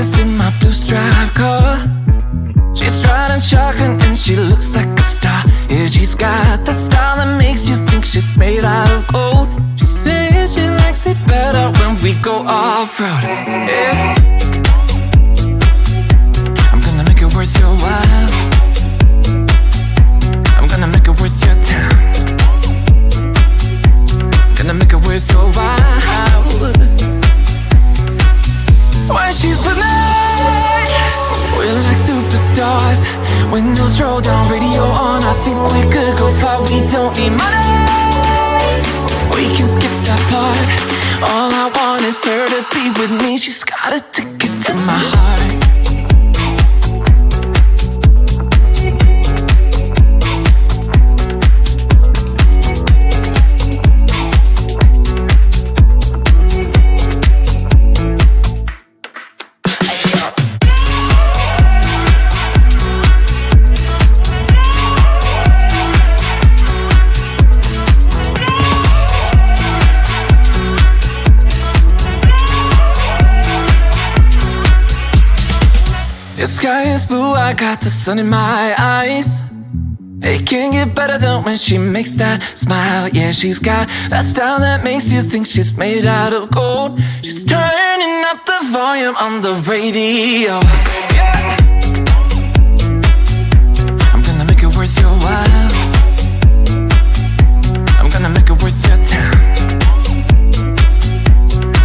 Vegas in my blue stripe car. She's riding shotgun and she looks like a star. Yeah, she's got the style that makes you think she's made out of gold. She says she likes it better when we go off-road. Yeah. I'm gonna make it worth your while. I'm gonna make it worth your time. Gonna make it worth your while. When she's with me, we're like superstars. Windows roll down, radio on. I think we could go far. We don't need money. We can skip that part. All I want is her to be with me. She's got a ticket to my heart. The sky is blue, I got the sun in my eyes. It can't get better than when she makes that smile. Yeah, she's got that style that makes you think she's made out of gold. She's turning up the volume on the radio. Yeah. I'm gonna make it worth your while. I'm gonna make it worth your time.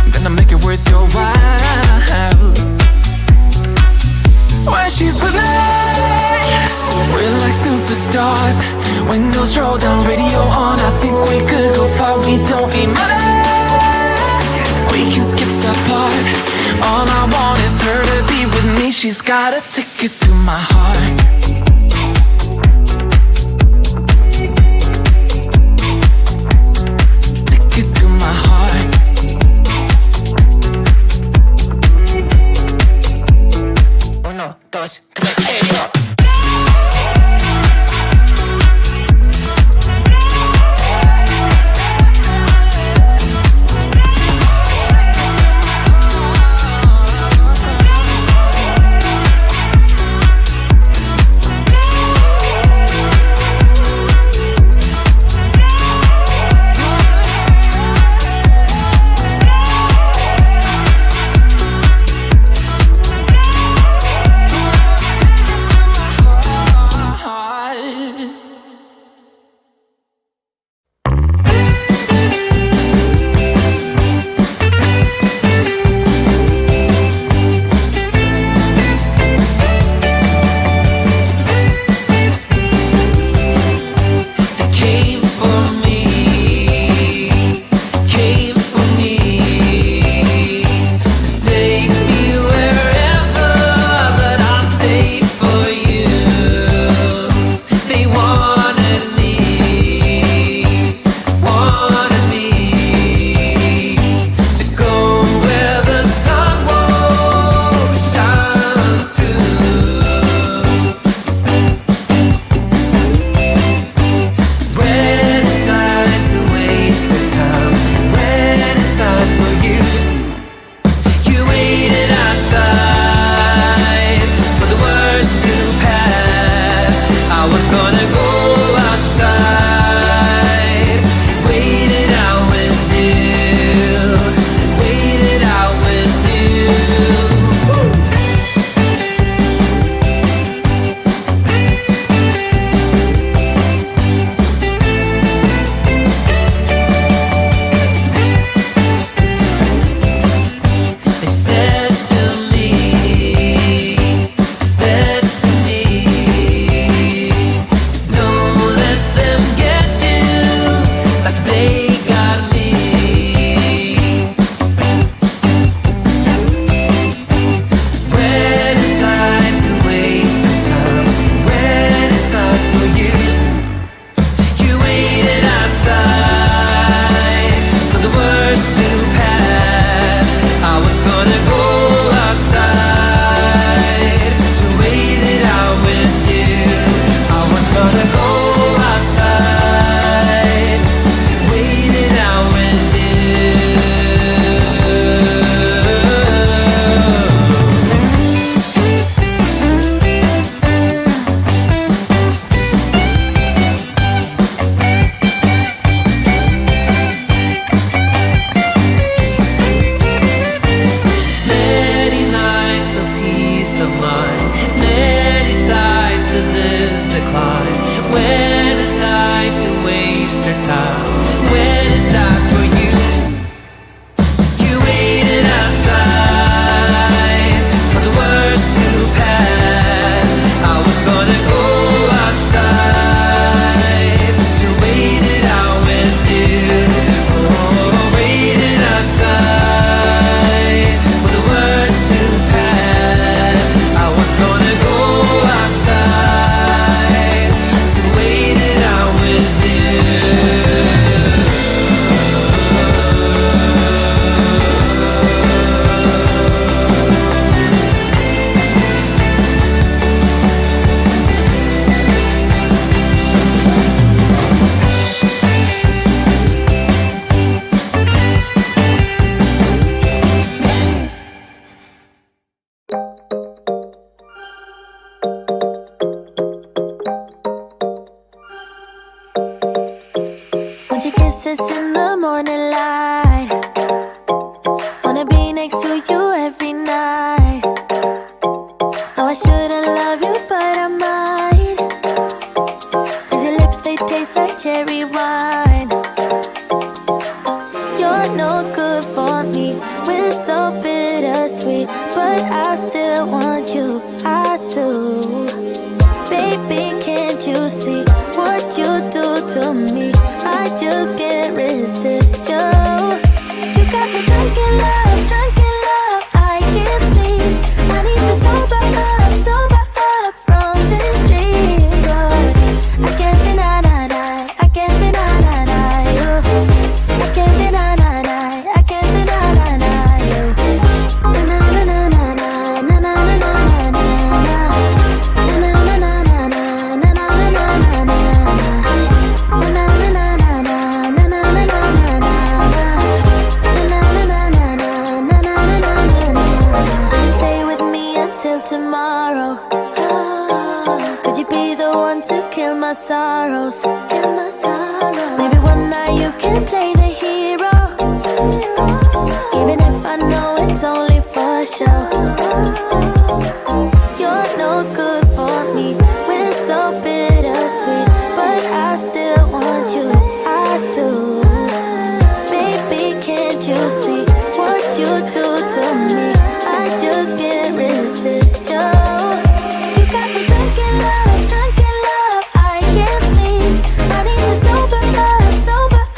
I'm gonna make it worth your while. When she's with me, we're like superstars. Windows roll down, radio on. I think we could go far. We don't need money. We can skip that part. All I want is her to be with me. She's got a ticket to my heart. Ticket to my heart. Uno, dos, tres, We're so bittersweet, but I still want you. I do. Baby, can't you see what you do to me? I just can't resist you. You got me drunk in love, drunk in love. I can't sleep. I need to sober up from this dream. But I can't deny, I can't deny you. I can't deny, I can't deny you. Na na na na na na na na na na na. Na na na na na na na na na na. Na na na na na na na na na na. Stay with me until tomorrow. Could you be the one to kill my sorrows? Maybe one night you can play the hero, even if I know it's only for show. You're no good for me. We're so bittersweet, but I still want you. I do. Baby, can't you see what you do to me? I just can't resist you. You got me drunk in love, drunk in love. I can't sleep. I need to sober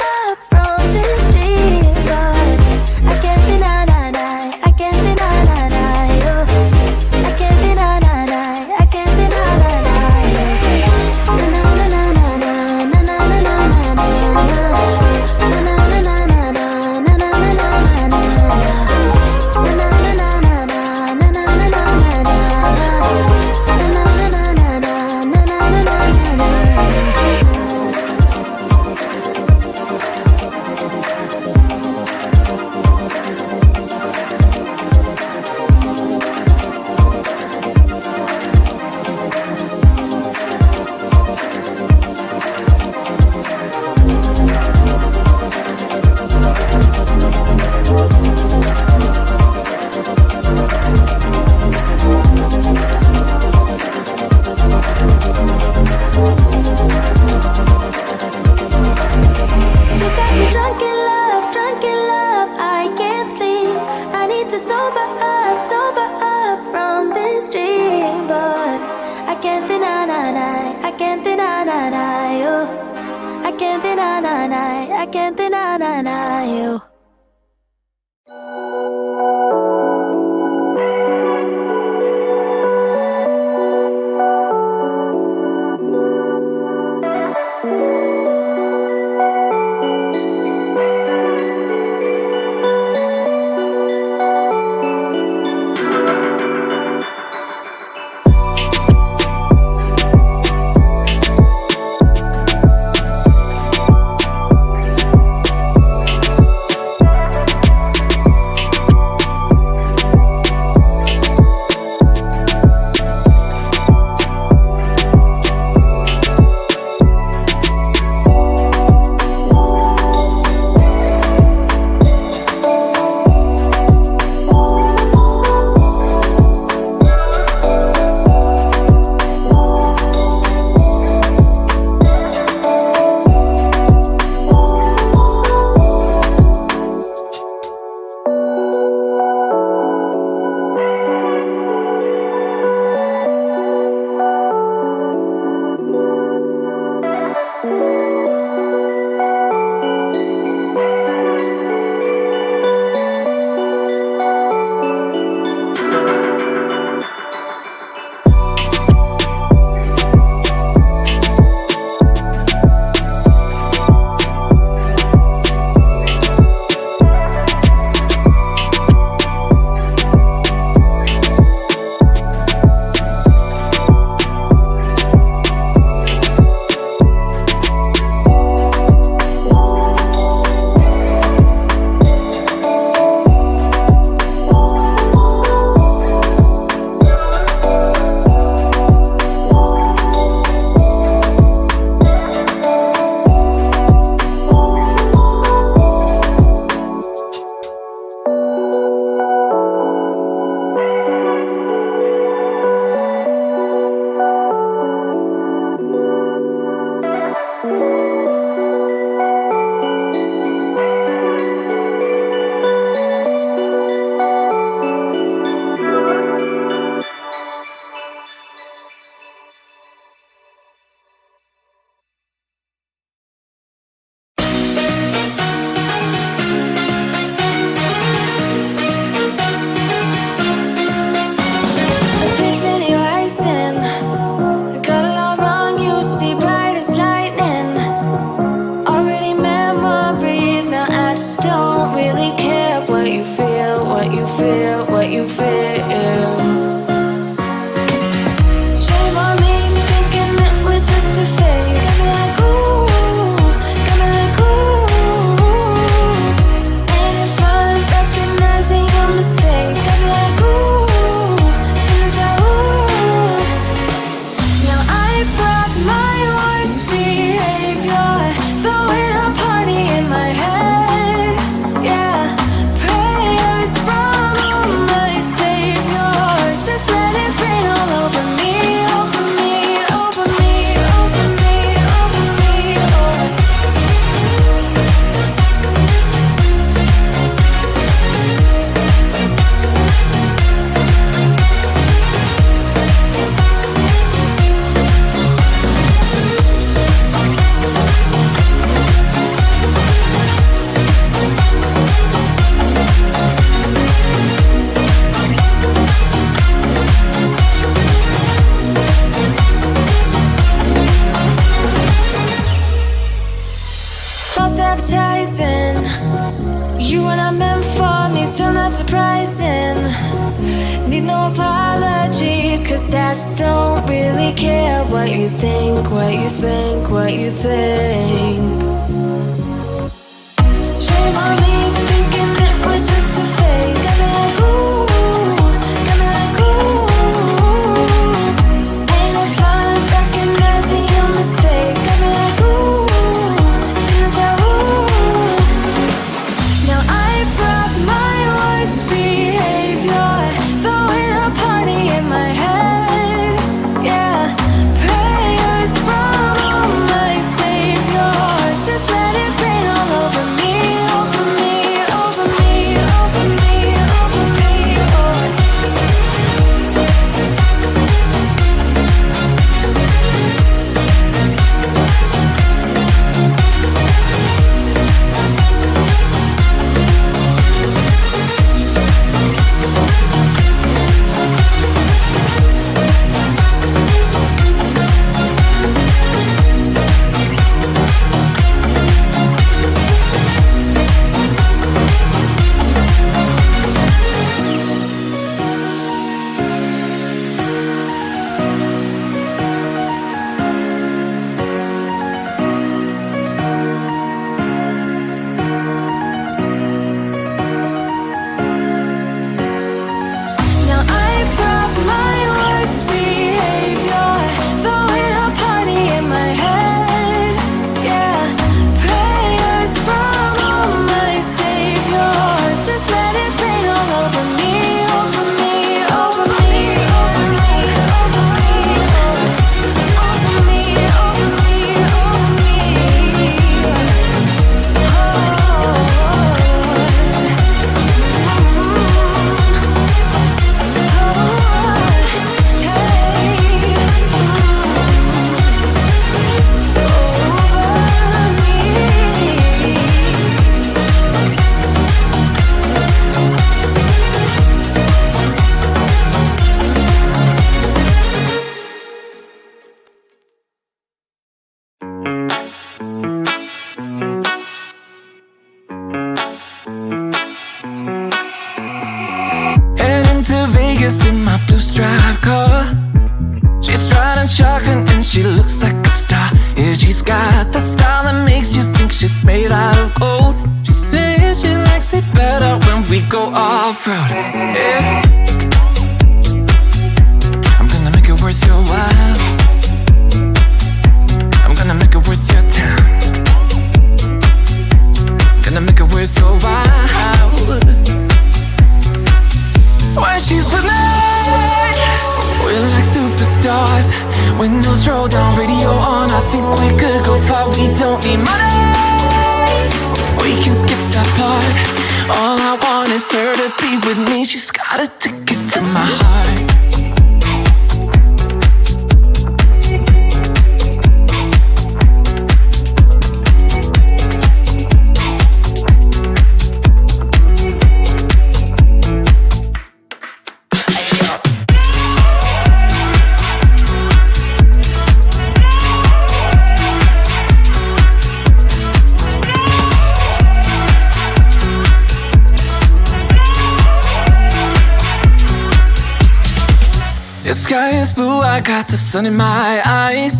up from this dream. But I can't deny, I can't deny you. I can't deny, I can't deny you. Na na na na na na na na na na. Na na na na na na na na na na. Na na na na na na na na na na. Na na na na na na na na na na. Na na na na na na na na na na na. You got me drunk in love. I can't sleep. I need to sober up from this dream. But I can't deny, I can't deny you. I can't deny, I can't deny you. what you feel, what you feel. Shame on me, thinking it was just a phase. Got me like ooh, got me like ooh. Ain't it fun recognizing your mistakes? Got me like ooh, feelings like ooh. Now I brought my worst behavior, throwing a party in my head. Yeah, prayers from my saviors. Just let it rain all over me, over me, over me, over me, over me. False advertising, you were not meant for me, still not surprising. Need no apologies, cause I just don't really care what you think, what you think, what you think. Shame on me, thinking it was just a phase. Got me like ooh, got me like ooh. Ain't it fun recognizing your mistakes? Got me like ooh, feelings like ooh. Now I brought my worst behavior, throwing a party in my head. Yeah, prayers from my saviors. Just let it rain all over me, over me, over me, over me, over me. Now I brought my worst behavior, throwing a party in my head. Yeah, prayers from my saviors. Just let it rain all over me, over me, over me, over me, over me, over me, over me, over Heading to Vegas in my blue striped car. She's riding shotgun and she looks like a star. Yeah, she's got the style that makes you think she's made out of gold. She says she likes it better when we go off-road. Yeah. I'm gonna make it worth your while. I'm gonna make it worth your time. Gonna make it worth your while. When she's with me, we're like superstars. Windows roll down, radio on. I think we could go far. We don't need money. We can skip that part. All I want is her to be with me. She's got a ticket to my heart. Your sky is blue, I got the sun in my eyes.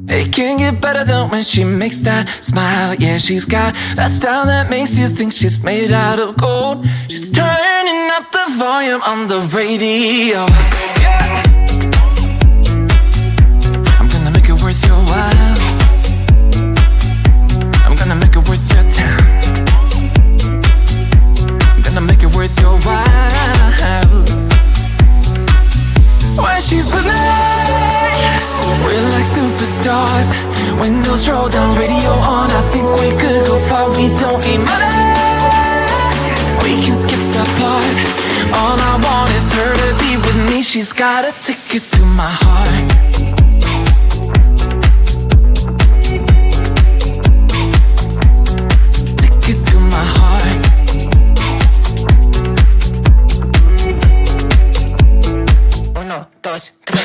It can't get better than when she makes that smile. Yeah, she's got that style that makes you think she's made out of gold. She's turning up the volume on the radio. Yeah. I'm gonna make it worth your while. I'm gonna make it worth your time. I'm gonna make it worth your while. When she's with me, we're like superstars. Windows roll down, radio on. I think we could go far. We don't need money. We can skip that part. All I want is her to be with me. She's got a ticket to my heart. Ticket to my heart. Uno, dos, tres.